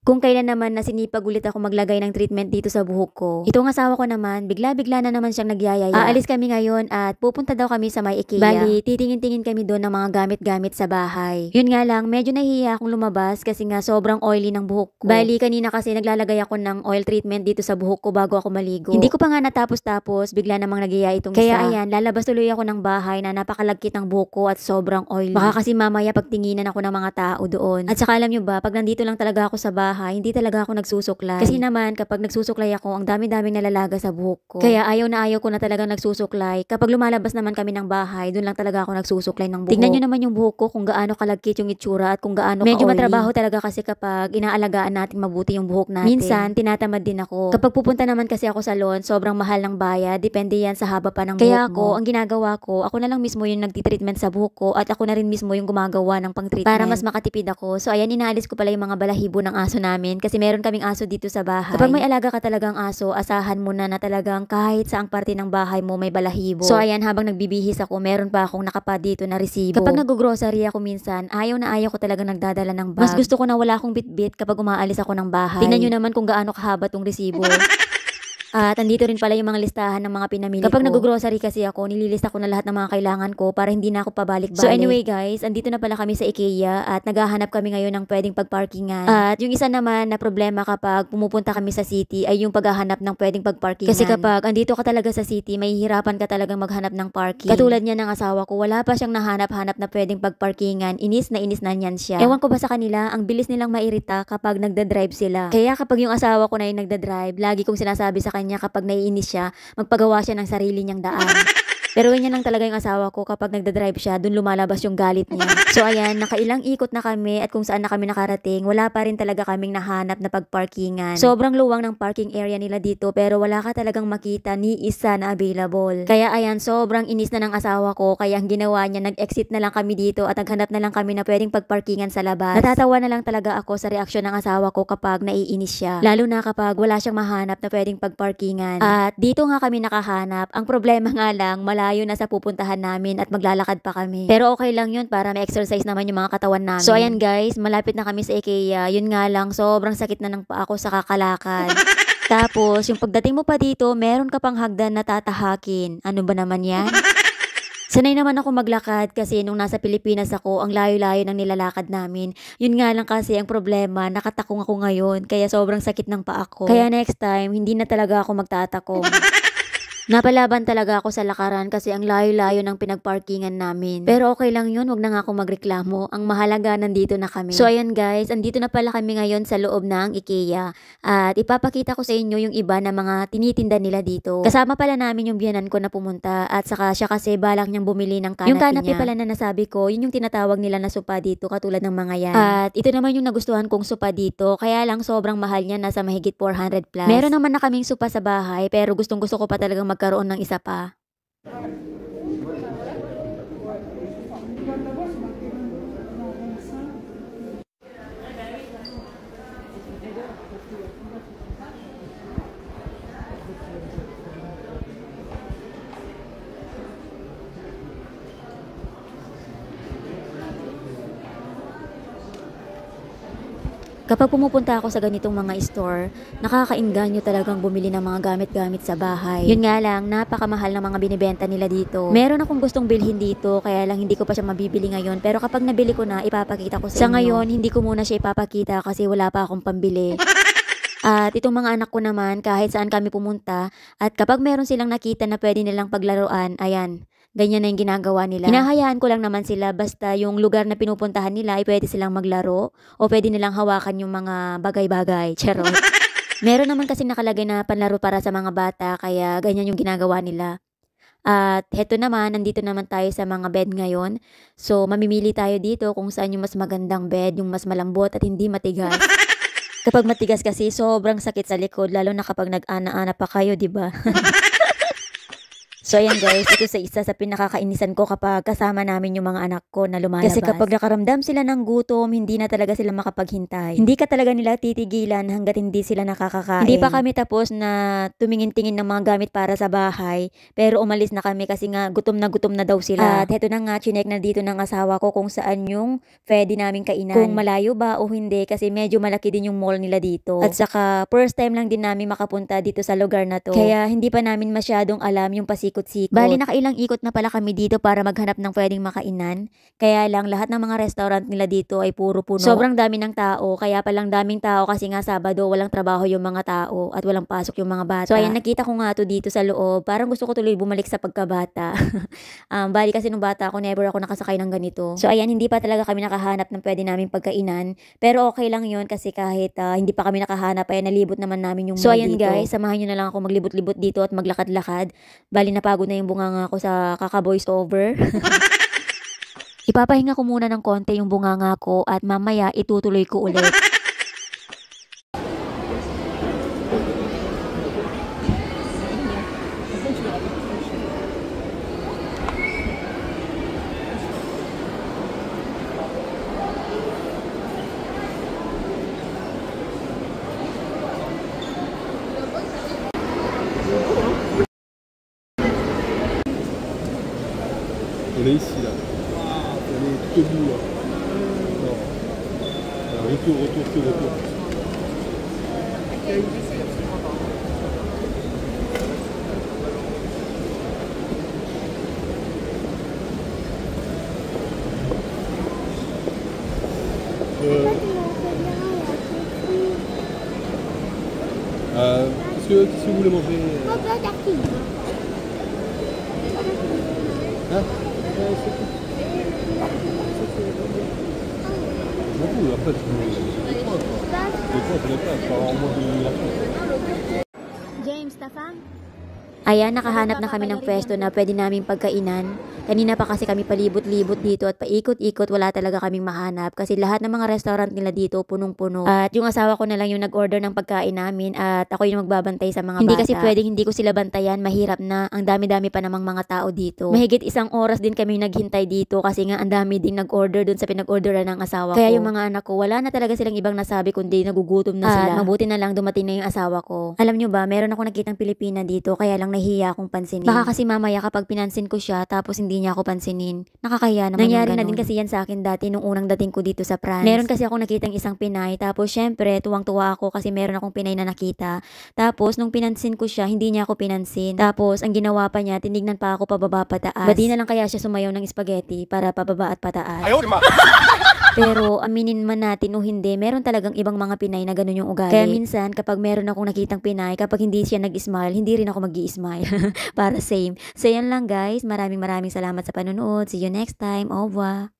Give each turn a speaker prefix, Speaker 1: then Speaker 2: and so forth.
Speaker 1: Kung kailan naman na sinipag ulit ako maglagay ng treatment dito sa buhok ko. Itong asawa ko naman, bigla-bigla na naman siyang nagyayaya. Aalis kami ngayon at pupunta daw kami sa may IKEA. Bali, titingin-tingin kami doon ng mga gamit-gamit sa bahay. Yun nga lang, medyo nahihiya akong lumabas kasi nga sobrang oily ng buhok ko. Bali, kanina kasi naglalagay ako ng oil treatment dito sa buhok ko bago ako maligo. Hindi ko pa nga natapos-tapos, bigla namang nagyaya itong isa. Kaya ayan, lalabas tuloy ako ng bahay na napakalagkit ng buhok ko at sobrang oily. Baka kasi mamaya pagtinginan ako ng mga tao doon. At saka alam nyo ba, pag nandito lang talaga ako sa bahay, hindi talaga ako nagsusuklay. Kasi naman, kapag nagsusuklay ako, ang dami-daming nalalaga sa buhok ko. Kaya ayaw na ayaw ko na talagang nagsusuklay. Kapag lumalabas naman kami ng bahay, doon lang talaga ako nagsusuklay ng buhok. Tingnan nyo naman yung buhok ko kung gaano kalagkit yung itsura at kung gaano medyo matrabaho talaga kasi kapag inaalagaan natin mabuti yung buhok natin. Minsan, tinatamad din ako. Kapag pupunta naman kasi ako sa salon, sobrang mahal ng bayad. Depende yan sa haba pa ng buhok mo. Kaya ako, ang ginagawa ko, ako na lang mismo yung nagtitreatment sa buhok ko at ako na rin mismo yung gumagawa ng pang-treatment. Para mas makatipid ako. So ayan, inaalis ko pala yung mga balahibo ng aso namin kasi meron kaming aso dito sa bahay. Kapag may alaga ka talagang aso, asahan mo na talagang kahit saang parte ng bahay mo may balahibo. So ayan, habang nagbibihis ako, meron pa akong nakapad dito na resibo. Kapag nag-grocery ako minsan, ayaw na ayaw ko talaga nagdadala ng bag. Mas gusto ko na wala akong bitbit kapag umaalis ako ng bahay. Tingnan nyo naman kung gaano kahaba tong resibo. At andito rin pala yung mga listahan ng mga pinamili ko. Kapag nag-grocery kasi ako, nililista ko na lahat ng mga kailangan ko para hindi na ako pabalik-balik. So anyway guys, andito na pala kami sa IKEA at naghahanap kami ngayon ng pwedeng pagparkingan. At yung isa naman na problema kapag pumupunta kami sa city ay yung paghahanap ng pwedeng pagparkingan. Kasi kapag andito ka talaga sa city, mahihirapan ka talagang maghanap ng parking. Katulad niya ng asawa ko, wala pa siyang nahanap-hanap na pwedeng pagparkingan. Inis na niyan siya. Ewan ko ba sa kanila, ang bilis nilang mairita kapag nagda-drive sila. Kaya kapag yung asawa ko na yung nagda-drive, lagi kong sinasabi sa kanya kapag naiinis siya, magpagawa siya ng sarili niyang daan. Pero ganyan lang talaga yung asawa ko kapag nagda-drive siya, dun lumalabas yung galit niya. So ayan, nakailang ikot na kami at kung saan na kami nakarating, wala pa rin talaga kaming nahanap na pagparkingan. Sobrang luwang ng parking area nila dito pero wala ka talagang makita ni isa na available. Kaya ayan, sobrang inis na ng asawa ko kaya ang ginawa niya, nag-exit na lang kami dito at naghanap na lang kami na pwedeng pagparkingan sa labas. Natatawa na lang talaga ako sa reaksyon ng asawa ko kapag naiinis siya. Lalo na kapag wala siyang mahanap na pwedeng pagparkingan. At dito nga kami nakahanap. Ang problema nga lang, malayo na sa pupuntahan namin at maglalakad pa kami. Pero okay lang yun para may exercise naman yung mga katawan namin. So ayan guys, malapit na kami sa IKEA. Yun nga lang, sobrang sakit na ng paa ko sa kakalakad. Tapos, yung pagdating mo pa dito, meron ka pang hagdan na tatahakin. Ano ba naman yan? Sanay naman ako maglakad kasi nung nasa Pilipinas ako, ang layo-layo ng nilalakad namin. Yun nga lang kasi ang problema, nakatakong ako ngayon, kaya sobrang sakit ng paa ko. Kaya next time, hindi na talaga ako magtatakong. Napalaban talaga ako sa lakaran kasi ang layo-layo ng pinagparkingan namin. Pero okay lang yun, wag na nga ako magreklamo. Ang mahalaga, nandito na kami. So ayan guys, andito na pala kami ngayon sa loob ng IKEA. At ipapakita ko sa inyo yung iba na mga tinitinda nila dito. Kasama pala namin yung biyanan ko na pumunta at saka siya kasi balak niyang bumili ng kanapi niya. Yung kanapi pala na nasabi ko, yun yung tinatawag nila na sopa dito katulad ng mga yan. At ito naman yung nagustuhan kong sopa dito, kaya lang sobrang mahal niya, nasa mahigit 400 plus. Meron naman na kaming sopa sa bahay pero gustong gusto ko pa talagang magkaroon ng isa pa. Kapag pumupunta ako sa ganitong mga store, nakakaengganyo talagang bumili ng mga gamit-gamit sa bahay. Yun nga lang, napakamahal ng mga binibenta nila dito. Meron akong gustong bilhin dito, kaya lang hindi ko pa siya mabibili ngayon. Pero kapag nabili ko na, ipapakita ko sa inyo. Sa ngayon, hindi ko muna siya ipapakita kasi wala pa akong pambili. At itong mga anak ko naman, kahit saan kami pumunta, at kapag meron silang nakita na pwede nilang paglaruan, ayan, ganyan na yung ginagawa nila. Hinahayaan ko lang naman sila basta yung lugar na pinupuntahan nila ay pwede silang maglaro o pwede nilang hawakan yung mga bagay-bagay. Charot. Meron naman kasi nakalagay na panlaro para sa mga bata kaya ganyan yung ginagawa nila. At heto naman, nandito naman tayo sa mga bed ngayon. So mamimili tayo dito kung saan yung mas magandang bed, yung mas malambot at hindi matigas. Kapag matigas kasi sobrang sakit sa likod lalo na kapag nag-ana-ana pa kayo, 'di ba? So ayan guys, ito sa isa sa pinakakainisan ko kapag kasama namin yung mga anak ko na lumalabas. Kasi kapag nakaramdam sila ng gutom, hindi na talaga sila makapaghintay. Hindi ka talaga nila titigilan hanggat hindi sila nakakakain. Hindi pa kami tapos na tumingin-tingin ng mga gamit para sa bahay, pero umalis na kami kasi nga gutom na daw sila. At heto na nga, chinek na dito ng asawa ko kung saan yung pwede namin kainan. Kung malayo ba o hindi kasi medyo malaki din yung mall nila dito. At saka first time lang din namin makapunta dito sa lugar na to. Kaya hindi pa namin masyadong alam yung pasikot-sikot. Bali nakailang ikot na pala kami dito para maghanap ng pwedeng makainan. Kaya lang lahat ng mga restaurant nila dito ay puro puno. Sobrang dami ng tao, kaya palang daming tao kasi nga Sabado walang trabaho yung mga tao at walang pasok yung mga bata. So ayan, nakita ko nga to dito sa loob. Parang gusto ko tuloy bumalik sa pagkabata. Bali kasi nung bata ako never ako nakasakay ng ganito. So ayan, hindi pa talaga kami nakahanap ng pwede naming pagkainan. Pero okay lang yun kasi kahit hindi pa kami nakahanap ay nalibot naman namin yung mall dito. So ayan guys, samahan nyo na lang ako maglibot-libot dito at maglakad-lakad. Bali napagod na yung bunganga ko sa kaka-voice over. Ipapahinga ko muna ng konti yung bunganga ko at mamaya itutuloy ko ulit.
Speaker 2: On est ici là. On est tout au bout là. Non. Alors, retour. Qu'est-ce que vous voulez manger? Hein? Beaucoup, après tu
Speaker 1: James, Tafang? Ayan, nakahanap na kami ng pwesto na pwede naming pagkainan. Kanina pa kasi kami palibot-libot dito at paikot-ikot, wala talaga kaming mahanap kasi lahat ng mga restaurant nila dito punong-puno. At yung asawa ko na lang yung nag-order ng pagkain namin at ako yung magbabantay sa mga bata. Hindi kasi pwedeng hindi ko sila bantayan, mahirap na. Ang dami-dami pa namang mga tao dito. Mahigit 1 oras din kami naghintay dito kasi nga ang dami din nag-order dun sa pinag-orderan ng asawa ko. Kaya yung mga anak ko, wala na talaga silang ibang nasabi kundi nagugutom na sila. Mabuti na lang dumating na yung asawa ko. Alam nyo ba, meron ako nakitang Pilipina dito kaya lang nahihiya akong pansinin. Baka kasi mamaya kapag pinansin ko siya tapos hindi niya ako pansinin, nakakahiya naman. Nangyari na din kasi yan sa akin dati nung unang dating ko dito sa France. Meron kasi ako nakitang isang Pinay tapos syempre tuwang-tuwa ako kasi meron akong Pinay na nakita. Tapos nung pinansin ko siya, hindi niya ako pinansin. Tapos ang ginawa pa niya, tinignan pa ako pababa pataas. Badi na lang kaya siya sumayaw ng spaghetti para pababa at pataas. Pero aminin man natin o hindi, meron talagang ibang mga Pinay na ganun yung ugali. Kaya minsan kapag meron akong nakitang Pinay, kapag hindi siya nag-smile, hindi rin ako mag-i-smile. Para same. So yan lang guys, maraming salamat sa panonood. See you next time. Au revoir.